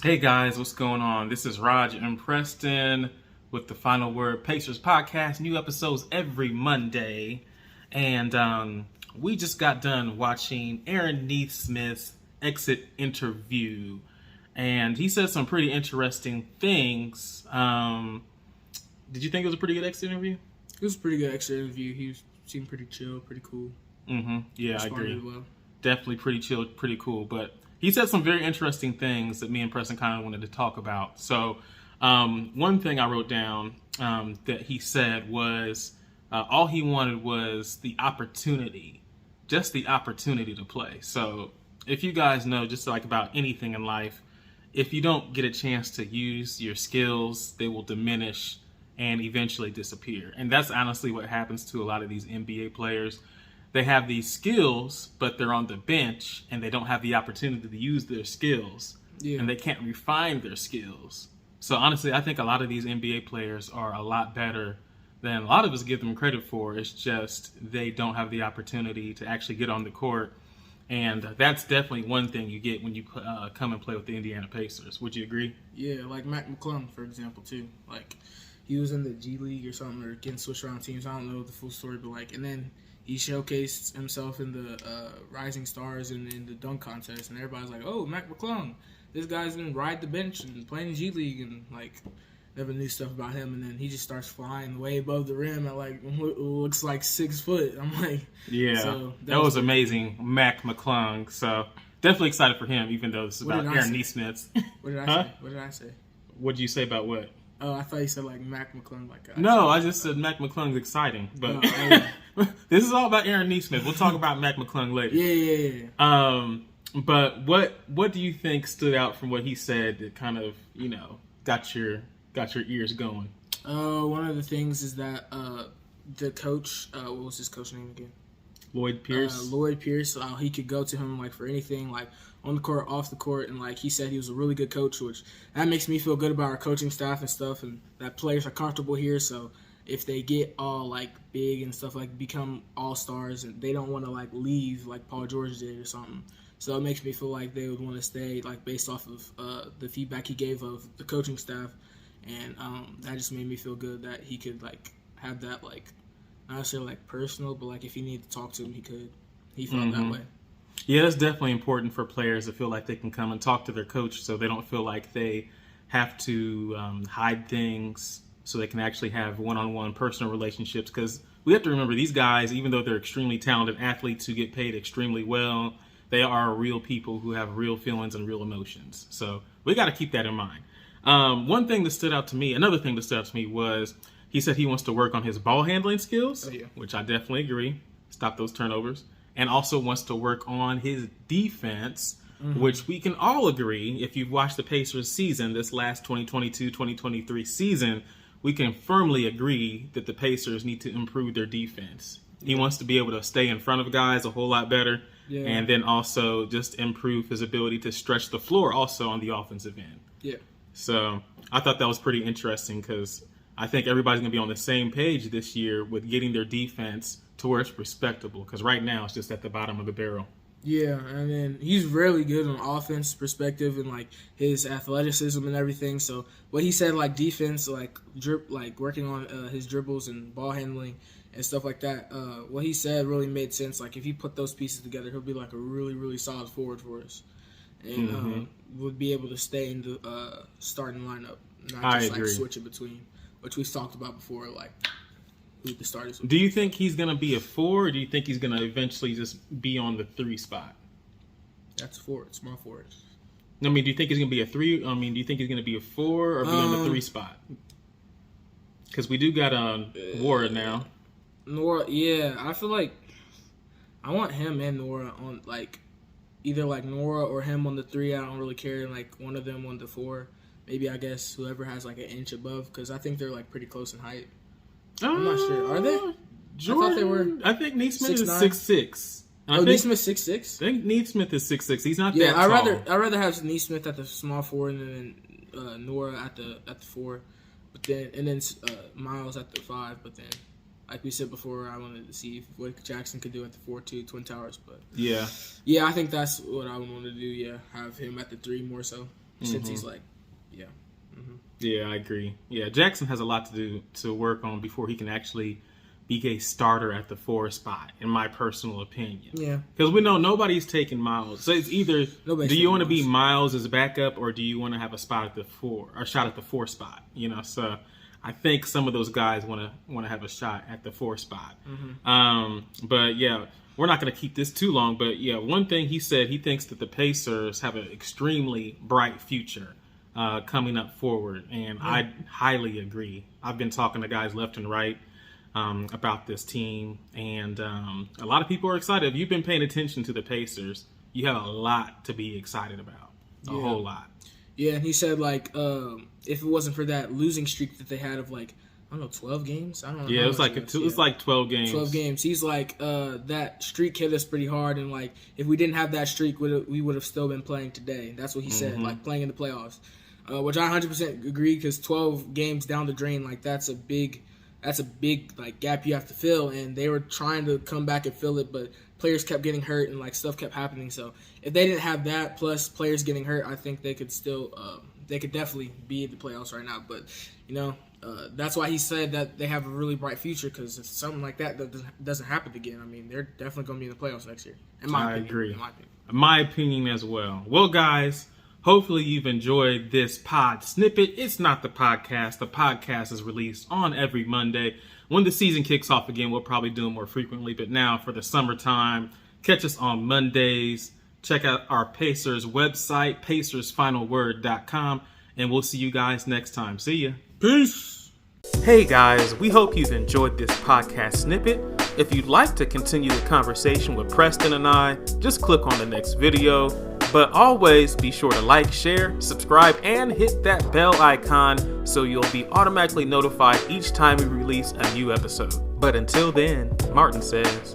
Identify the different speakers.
Speaker 1: Hey guys, what's going on? This is Rahj and Preston with the Final Word Pacers podcast. New episodes every Monday. And we just got done watching Aaron NeSmith's exit interview. And he said some pretty interesting things. Did you think it was a pretty good exit interview?
Speaker 2: It was a pretty good exit interview. Seemed pretty chill, pretty cool.
Speaker 1: Yeah, I agree.
Speaker 2: Really well.
Speaker 1: Definitely pretty chill, pretty cool. But he said some very interesting things that me and Preston kind of wanted to talk about. So one thing I wrote down that he said was all he wanted was the opportunity, just the opportunity to play. So if you guys know just like about anything in life, if you don't get a chance to use your skills, they will diminish and eventually disappear. And that's honestly what happens to a lot of these NBA players. They have these skills, but they're on the bench and they don't have the opportunity to use their skills.
Speaker 2: Yeah.
Speaker 1: And they can't refine their skills. So honestly, I think a lot of these NBA players are a lot better than a lot of us give them credit for. It's just they don't have the opportunity to actually get on the court. And that's definitely one thing you get when you come and play with the Indiana Pacers. Would you agree?
Speaker 2: Yeah, like Mac McClung, for example, too. Like, he was in the G League or something, or getting switched around teams. I don't know the full story, but like, and then he showcased himself in the Rising Stars and in the dunk contest, and everybody's like, "Oh, Mac McClung, this guy's been ride the bench and playing G League," and like, never knew stuff about him. And then he just starts flying way above the rim at like looks like 6 foot. I'm like,
Speaker 1: yeah, so that was amazing, Mac McClung. So definitely excited for him, even though this is about Aaron NeSmith's.
Speaker 2: What did I say? What did I say?
Speaker 1: What did you say about what?
Speaker 2: Oh, I thought you said like Mac McClung. Like
Speaker 1: no, I just said Mac McClung's exciting, but this is all about Aaron NeSmith. We'll talk about Mac McClung later.
Speaker 2: Yeah.
Speaker 1: But what do you think stood out from what he said that kind of got your ears going?
Speaker 2: One of the things is that the coach, what was his coach name again?
Speaker 1: Lloyd Pierce.
Speaker 2: Lloyd Pierce. He could go to him like for anything, like on the court, off the court, and like he said, he was a really good coach, which that makes me feel good about our coaching staff and stuff, and that players are comfortable here. So if they get all like big and stuff, like become all stars, and they don't want to like leave like Paul George did or something. So it makes me feel like they would want to stay, like based off of the feedback he gave of the coaching staff, and that just made me feel good that he could like have that like. Not necessarily like personal, but like if he needed to talk to him, he could. He felt that way.
Speaker 1: Yeah, it's definitely important for players to feel like they can come and talk to their coach, so they don't feel like they have to hide things, so they can actually have one-on-one personal relationships. Because we have to remember, these guys, even though they're extremely talented athletes who get paid extremely well, they are real people who have real feelings and real emotions. So we got to keep that in mind. Another thing that stood out to me was. He said he wants to work on his ball handling skills, which I definitely agree. Stop those turnovers. And also wants to work on his defense, which we can all agree, if you've watched the Pacers season, this last 2022-2023 season, we can firmly agree that the Pacers need to improve their defense. He wants to be able to stay in front of guys a whole lot better, and then also just improve his ability to stretch the floor also on the offensive end.
Speaker 2: Yeah.
Speaker 1: So I thought that was pretty interesting because I think everybody's going to be on the same page this year with getting their defense to where it's respectable, because right now it's just at the bottom of the barrel.
Speaker 2: Yeah, and then he's really good on offense perspective and like his athleticism and everything. So what he said, like defense, like working on his dribbles and ball handling and stuff like that. What he said really made sense. Like if he put those pieces together, he'll be like a really, really solid forward for us, and would be able to stay in the starting lineup, not just like switch it between. Which we've talked about before, like who the starters.
Speaker 1: Do you think he's going to be a 4, or do you think he's going to eventually just be on the 3 spot?
Speaker 2: That's forward, small forward.
Speaker 1: I mean, do you think he's going to be a 3? I mean, do you think he's going to be a 4 or be on the 3 spot? Because we do got Nora now.
Speaker 2: Nora, yeah, I feel like I want him and Nora on like either like Nora or him on the 3. I don't really care. Like one of them on the 4. Maybe I guess whoever has like an inch above, because I think they're like pretty close in height. I'm not sure. Are they?
Speaker 1: Jordan,
Speaker 2: I thought they were.
Speaker 1: I think NeSmith is 6'6".
Speaker 2: NeSmith 6'6".
Speaker 1: I think NeSmith is 6'6". He's not
Speaker 2: that
Speaker 1: tall.
Speaker 2: I'd rather have NeSmith at the small 4 and then Nora at the 4, but then Miles at the 5. But then, like we said before, I wanted to see what Jackson could do at the 4 too, Twin Towers. But
Speaker 1: yeah,
Speaker 2: I think that's what I would want to do. Yeah, have him at the 3 more so. since he's like, yeah.
Speaker 1: Yeah, I agree. Yeah, Jackson has a lot to work on before he can actually be a starter at the 4 spot, in my personal opinion.
Speaker 2: Yeah.
Speaker 1: Because we know nobody's taking Miles. So it's either
Speaker 2: Nobody's
Speaker 1: do you want to
Speaker 2: taking
Speaker 1: be Miles as a backup, or do you want to have a spot at the 4 or shot at the 4 spot? You know, so I think some of those guys want to have a shot at the 4 spot. But yeah, we're not going to keep this too long. But yeah, one thing he said, he thinks that the Pacers have an extremely bright future coming up forward, and I highly agree. I've been talking to guys left and right about this team, and a lot of people are excited. If you've been paying attention to the Pacers, you have a lot to be excited about. A whole lot.
Speaker 2: Yeah, and he said, like, if it wasn't for that losing streak that they had of, like, I don't know, 12 games? I don't know.
Speaker 1: Yeah, it was like 12 games.
Speaker 2: 12 games. He's like, that streak hit us pretty hard, and, like, if we didn't have that streak, we would have still been playing today. That's what he said, like, playing in the playoffs, which I 100% agree, because 12 games down the drain, like, that's a big like gap you have to fill, and they were trying to come back and fill it, but players kept getting hurt and like stuff kept happening. So if they didn't have that plus players getting hurt, I think they could still they could definitely be in the playoffs right now. But you know, that's why he said that they have a really bright future, because if something like that doesn't happen again, I mean, they're definitely going to be in the playoffs next year. I agree.
Speaker 1: My opinion as well. Well, guys, hopefully you've enjoyed this pod snippet. It's not the podcast. The podcast is released on every Monday. When the season kicks off again, we'll probably do it more frequently. But now for the summertime, catch us on Mondays. Check out our Pacers website, pacersfinalword.com. And we'll see you guys next time. See ya.
Speaker 2: Peace.
Speaker 1: Hey guys, we hope you've enjoyed this podcast snippet. If you'd like to continue the conversation with Preston and I, just click on the next video. But always be sure to like, share, subscribe, and hit that bell icon so you'll be automatically notified each time we release a new episode. But until then, Martin says...